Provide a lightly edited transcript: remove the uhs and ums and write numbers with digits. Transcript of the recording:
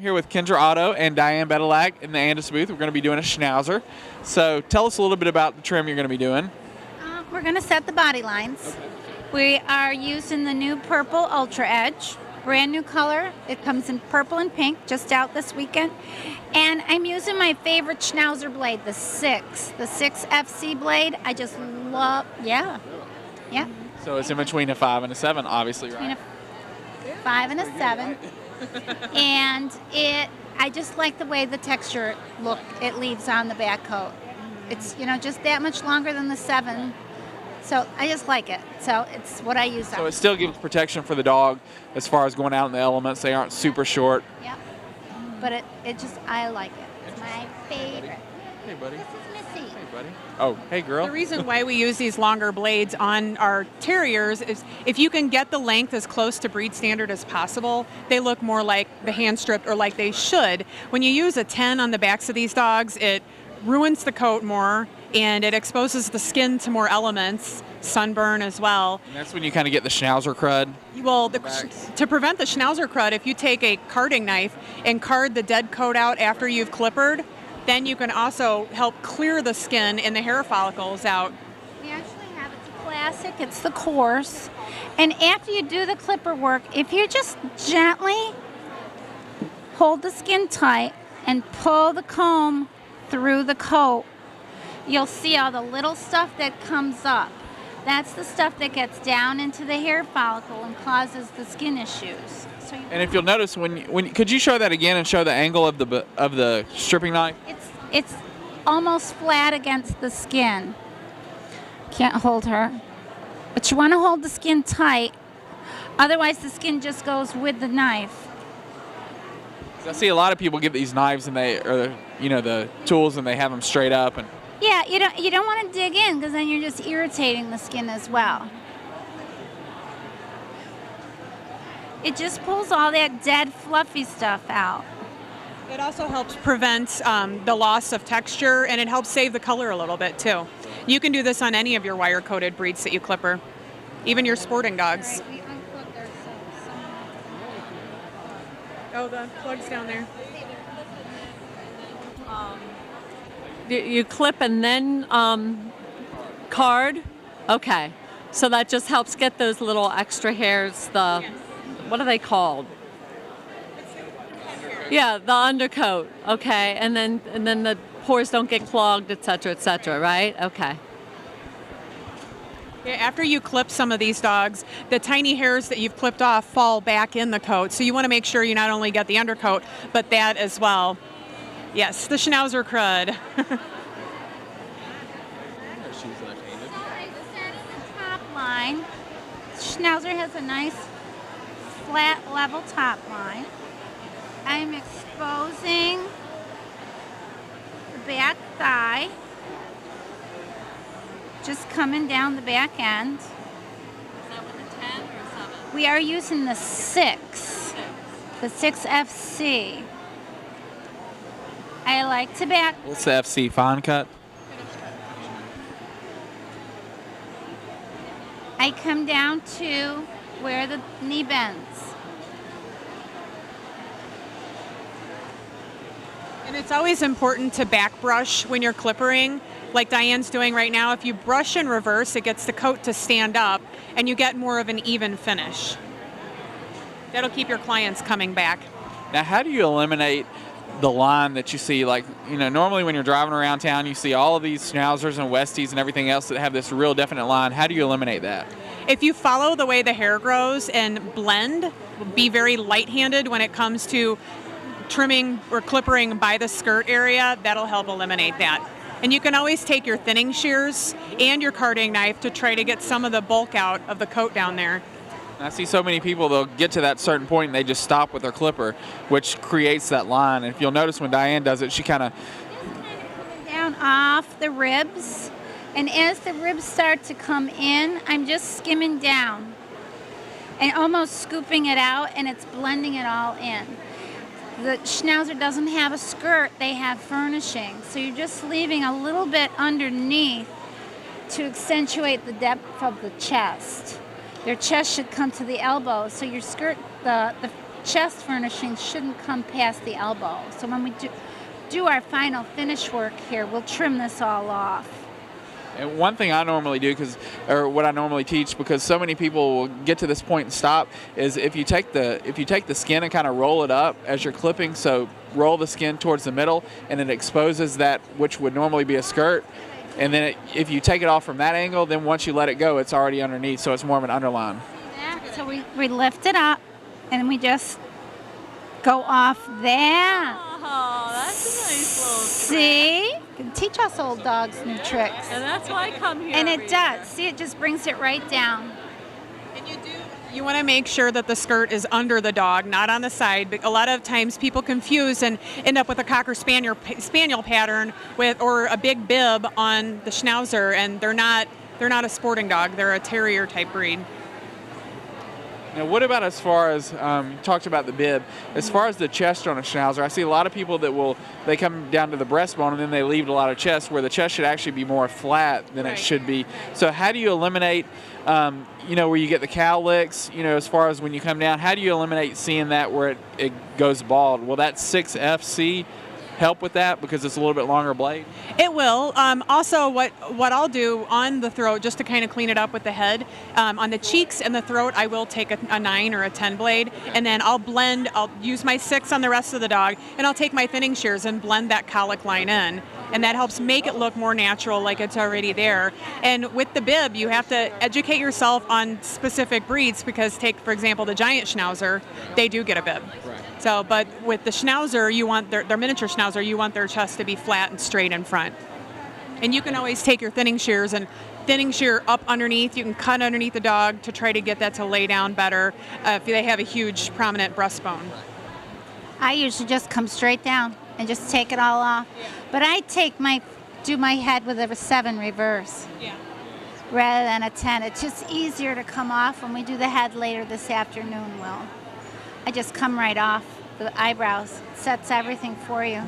Here with Kendra Otto and Diane in the Andis booth. We're going to be doing a Schnauzer. So tell us a little bit about the trim you're going to be doing. We're going to set the body lines. Okay. We are using the new purple Ultra Edge, brand new color. It comes in purple and pink, just out this weekend. And I'm using my favorite Schnauzer blade, the 6 FC blade. I just love, yeah. So it's in between a 5 and a 7, obviously, Between right? a 5 and a 7. And I just like the way the texture look it leaves on the back coat. It's, just that much longer than the 7. So I just like it. So it's what I use. So it still gives protection for the dog as far as going out in the elements. They aren't super short. Yep. But I like it. It's my favorite. Hey, buddy. This is Missy. Hey, buddy. Oh, hey, girl. The reason why we use these longer blades on our terriers is if you can get the length as close to breed standard as possible, they look more like the hand stripped or like they should. When you use a 10 on the backs of these dogs, it ruins the coat more and it exposes the skin to more elements, sunburn as well. And that's when you kind of get the Schnauzer crud. Well, to prevent the Schnauzer crud, if you take a carding knife and card the dead coat out after you've clippered, then you can also help clear the skin and the hair follicles out. We actually have it's a classic, it's the coarse. And after you do the clipper work, if you just gently hold the skin tight and pull the comb through the coat, you'll see all the little stuff that comes up. That's the stuff that gets down into the hair follicle and causes the skin issues. And if you'll notice, when could you show that again and show the angle of the stripping knife? It's almost flat against the skin. Can't hold her. But you want to hold the skin tight, otherwise the skin just goes with the knife. I see a lot of people get these knives and the tools and they have them straight up and. Yeah, you don't want to dig in because then you're just irritating the skin as well. It just pulls all that dead, fluffy stuff out. It also helps prevent the loss of texture, and it helps save the color a little bit, too. You can do this on any of your wire-coated breeds that you clipper, even your sporting dogs. Right, we unplugged ourselves. Oh, the plug's down there. You clip and then card? Okay. So that just helps get those little extra hairs, what are they called? Yeah, the undercoat. Okay, and then the pores don't get clogged, et cetera, right? Okay. Yeah, after you clip some of these dogs, the tiny hairs that you've clipped off fall back in the coat. So you want to make sure you not only get the undercoat, but that as well. Yes, the Schnauzer crud. Top line. Schnauzer has a nice flat level top line. I'm exposing the back thigh, just coming down the back end. Is that with a 10 or a 7? We are using the 6, the 6 FC. I like to back. What's the FC fine cut? I come down to where the knee bends. And it's always important to back brush when you're clippering, like Diane's doing right now. If you brush in reverse, it gets the coat to stand up, and you get more of an even finish. That'll keep your clients coming back. Now, how do you eliminate the line that you see? Like, normally when you're driving around town, you see all of these Schnauzers and Westies and everything else that have this real definite line. How do you eliminate that? If you follow the way the hair grows and blend, be very light-handed when it comes to trimming or clippering by the skirt area, that'll help eliminate that. And you can always take your thinning shears and your carding knife to try to get some of the bulk out of the coat down there. I see so many people, they'll get to that certain point and they just stop with their clipper, which creates that line. And if you'll notice when Diane does it, she kind of down off the ribs. And as the ribs start to come in, I'm just skimming down and almost scooping it out, and it's blending it all in. The Schnauzer doesn't have a skirt, they have furnishing. So you're just leaving a little bit underneath to accentuate the depth of the chest. Their chest should come to the elbow, so your skirt, the chest furnishings shouldn't come past the elbow. So when we do our final finish work here, we'll trim this all off. And one thing I normally do, or what I normally teach, because so many people will get to this point and stop, is if you take the skin and kind of roll it up as you're clipping, so roll the skin towards the middle, and it exposes that which would normally be a skirt. And then if you take it off from that angle, then once you let it go, it's already underneath, so it's more of an underline. So we lift it up, and we just go off there. Oh, that's a nice little See? You can teach us old dogs new tricks. And that's why I come here. And every it does. See, it just brings it right down. And you want to make sure that the skirt is under the dog, not on the side. But a lot of times people confuse and end up with a Cocker Spaniel pattern or a big bib on the Schnauzer, and they're not a sporting dog. They're a terrier type breed. Now, what about as far as, you talked about the bib, as far as the chest on a Schnauzer? I see a lot of people that they come down to the breastbone and then they leave a lot of chest, where the chest should actually be more flat than it should be. So how do you eliminate, where you get the cowlicks, as far as when you come down, how do you eliminate seeing that where it goes bald? Will that 6FC help with that because it's a little bit longer blade? It will. Also, what I'll do on the throat, just to kind of clean it up with the head, on the cheeks and the throat, I will take a 9 or a 10 blade, and then I'll use my 6 on the rest of the dog, and I'll take my thinning shears and blend that cowlick line in. And that helps make it look more natural, like it's already there. And with the bib, you have to educate yourself on specific breeds, because take, for example, the giant Schnauzer, they do get a bib. Right. So, but with the Schnauzer, you want their miniature Schnauzer, you want their chest to be flat and straight in front. And you can always take your thinning shears and thinning shear up underneath. You can cut underneath the dog to try to get that to lay down better if they have a huge prominent breastbone. I usually just come straight down and just take it all off. But I do my head with a 7 reverse. Yeah. Rather than a 10. It's just easier to come off when we do the head later this afternoon, Will. I just come right off the eyebrows. It sets everything for you.